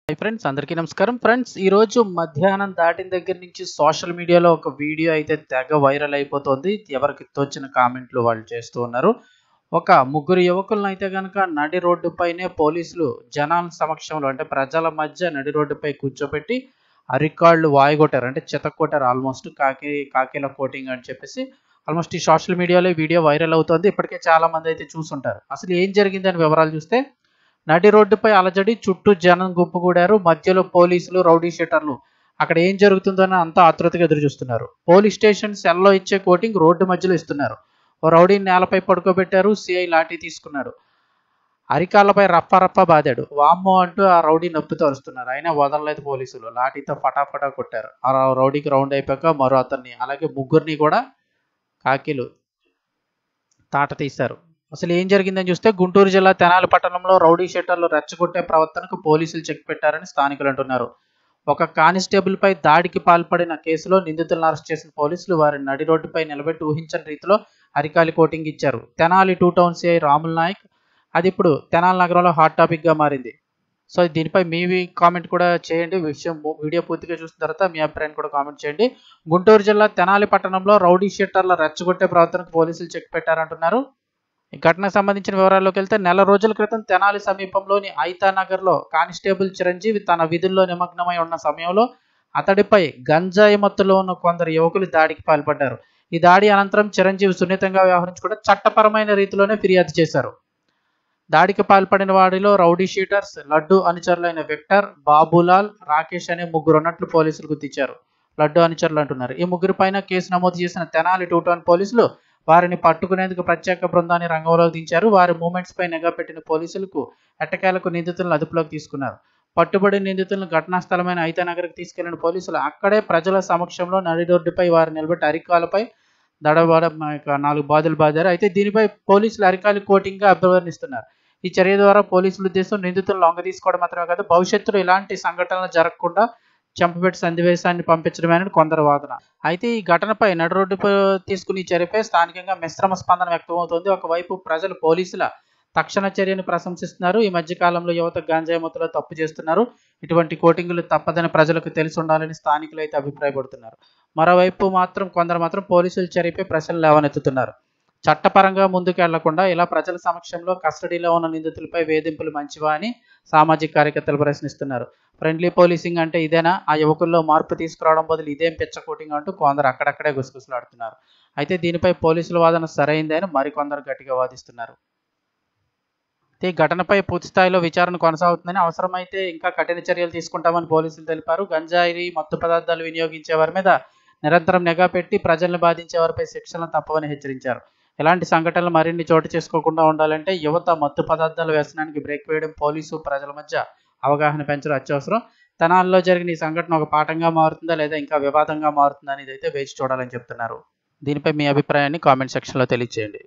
Hi friends, అందరికీ నమస్కారం. Friends, ఈరోజు మధ్యాహ్నం దాటిన దగ్గర నుంచి సోషల్ మీడియాలో ఒక వీడియో అయితే తెగ వైరల్ అయిపోతుంది. ఎవరికి తోచిన కామెంట్లు వాళ్ళు చేస్తూ ఉన్నారు. ఒక ముగ్గురు యువకులను అయితే కనుక నడి రోడ్డుపైనే పోలీసులు జనాల సమక్షంలో అంటే ప్రజల మధ్య నడి రోడ్డుపై కూర్చోబెట్టి అరికాళ్ళు వాయగొట్టారు. అంటే చితక్కొట్టారు. ఆల్మోస్ట్ కాకీల కోటింగ్ అని చెప్పేసి ఆల్మోస్ట్ ఈ సోషల్ మీడియాలో ఈ వీడియో వైరల్ అవుతుంది. ఇప్పటికే చాలా మంది అయితే చూసుంటారు. అసలు ఏం జరిగిందని వివరాలు చూస్తే, నడి రోడ్డుపై అలజడి, చుట్టూ జనం గుంపుగూడారు. మధ్యలో పోలీసులు, రౌడీ షీటర్లు. అక్కడ ఏం జరుగుతుందని అంతా ఆతృతగా ఎదురు చూస్తున్నారు. పోలీస్ స్టేషన్ సెల్లో ఇచ్చే కోటింగ్ రోడ్డు మధ్యలో ఇస్తున్నారు. ఓ రౌడీని నేలపై పడుకోబెట్టారు. సిఐ లాఠీ తీసుకున్నాడు. అరికాళ్ళపై రప్ప బాదాడు. వామ్మో అంటూ ఆ రౌడీ నొప్పి తోరుస్తున్నారు. అయినా వదలలేదు పోలీసులు. లాఠీతో ఫటాఫటా కొట్టారు. ఆ రౌడీకి రౌండ్ అయిపోయాక మరో అతన్ని, అలాగే ముగ్గురిని కూడా కాకీలు తాట తీశారు. అసలు ఏం జరిగిందని చూస్తే, గుంటూరు జిల్లా తెనాలి పట్టణంలో రౌడీ షీటర్లు రెచ్చగొట్టే ప్రవర్తనకు పోలీసులు చెక్ పెట్టారని స్థానికులు అంటున్నారు. ఒక కానిస్టేబుల్ పై దాడికి పాల్పడిన కేసులో నిందితులను అరెస్ట్ చేసిన పోలీసులు వారిని నడి రోడ్డుపై నిలబెట్టి ఊహించని రీతిలో అరికాలి కోటింగ్ ఇచ్చారు. Tenali 2 town CI Ramul Nayak. అది ఇప్పుడు తెనాలి నగరంలో హాట్ టాపిక్గా మారింది. సో దీనిపై మీ కామెంట్ కూడా చేయండి. వీడియో పూర్తిగా చూసిన తర్వాత మీ అభిప్రాయాన్ని కూడా కామెంట్ చేయండి. గుంటూరు జిల్లా తెనాలి పట్టణంలో రౌడీ షీటర్ల రెచ్చగొట్టే ప్రవర్తనకు పోలీసులు చెక్ పెట్టారంటున్నారు. ఈ ఘటనకు సంబంధించిన వివరాల్లోకి వెళ్తే, నెల రోజుల క్రితం తెనాలి సమీపంలోని ఐతానగర్లో కానిస్టేబుల్ చిరంజీవి తన విధుల్లో నిమగ్నమై ఉన్న సమయంలో అతడిపై గంజాయి మత్తులో ఉన్న కొందరు యువకులు దాడికి పాల్పడ్డారు. ఈ దాడి అనంతరం చిరంజీవి సున్నితంగా వ్యవహరించుకుంటూ చట్టపరమైన రీతిలోనే ఫిర్యాదు చేశారు. దాడికి పాల్పడిన వాడిలో రౌడీ షీటర్స్, లడ్డు అనుచరులైన విక్టర్, బాబులాల్, రాకేష్ అనే ముగ్గురు ఉన్నట్లు పోలీసులు గుర్తించారు. లడ్డు అనుచరులు అంటున్నారు. ఈ ముగ్గురిపైన కేసు నమోదు చేసిన తెనాలి 2 టౌన్ పోలీసులు వారిని పట్టుకునేందుకు ప్రత్యేక బృందాన్ని రంగంలోకి దించారు. వారి మూమెంట్స్ పై నిఘా పెట్టిన పోలీసులకు ఎట్టకేలకు నిందితులను అదుపులోకి తీసుకున్నారు. పట్టుబడిన నిందితులను ఘటనా స్థలమైన ఐతానగర్కి తీసుకెళ్లిన పోలీసులు అక్కడే ప్రజల సమక్షంలో నడి రోడ్డుపై వారిని నిలబెట్టి అరికాలపై దడబడ 4 బాదులు బాదారు. అయితే దీనిపై పోలీసులు అరికాలి కోటింగ్గా అభివర్ణిస్తున్నారు. ఈ చర్య ద్వారా పోలీసుల ఉద్దేశం నిందితులను లొంగ తీసుకోవడం మాత్రమే కాదు, భవిష్యత్తులో ఇలాంటి సంఘటనలు జరగకుండా చంపబెట్టి సందేశాన్ని పంపించడమేనని కొందరు వాదన. అయితే ఈ ఘటనపై నడి రోడ్డుపై తీసుకుని చర్యపై స్థానికంగా మిశ్రమ స్పందన వ్యక్తమవుతోంది. ఒకవైపు ప్రజలు పోలీసుల తక్షణ చర్యను ప్రశంసిస్తున్నారు. ఈ మధ్య కాలంలో యువత గాంజాయి మత్తులో తప్పు చేస్తున్నారు. ఇటువంటి కోటింగులు తప్పదని ప్రజలకు తెలిసి ఉండాలని స్థానికులు అయితే అభిప్రాయపడుతున్నారు. మరోవైపు కొందరు మాత్రం పోలీసుల చర్యపై ప్రశ్నలు లేవనెత్తుతున్నారు. చట్టపరంగా ముందుకు వెళ్లకుండా ఇలా ప్రజల సమక్షంలో కస్టడీలో ఉన్న నిందితులపై వేధింపులు మంచివా అని సామాజిక కార్యకర్తలు ప్రశ్నిస్తున్నారు. ఫ్రెండ్లీ పోలీసింగ్ అంటే ఇదేనా? ఆ యువకుల్లో మార్పు తీసుకురావడం బదులు ఇదేం పిచ్చ కోటింగ్ అంటూ కొందరు అక్కడక్కడే గుసగుసలాడుతున్నారు. అయితే దీనిపై పోలీసుల వాదన సరైందే అని మరికొందరు గట్టిగా వాదిస్తున్నారు. ఈ ఘటనపై పూర్తి స్థాయిలో విచారణ కొనసాగుతుందని, అవసరమైతే ఇంకా కఠిన చర్యలు తీసుకుంటామని పోలీసులు తెలిపారు. గంజాయి, మత్తు పదార్థాలు వినియోగించే వారి మీద నిరంతరం నిఘా పెట్టి ప్రజలను బాధించే వారిపై శిక్షలను తప్పవని హెచ్చరించారు. ఇలాంటి సంఘటనలు మరిన్ని చోటు చేసుకోకుండా ఉండాలంటే యువత మత్తు పదార్థాల వ్యసనానికి బ్రేక్ వేయడం, పోలీసు ప్రజల మధ్య అవగాహన పెంచడం అత్యవసరం. తెనాలిలో జరిగిన ఈ సంఘటన ఒక పాఠంగా మారుతుందా లేదా ఇంకా వివాదంగా మారుతుందా అనేది అయితే వేచి చూడాలని చెప్తున్నారు. దీనిపై మీ అభిప్రాయాన్ని కామెంట్ సెక్షన్లో తెలియజేయండి.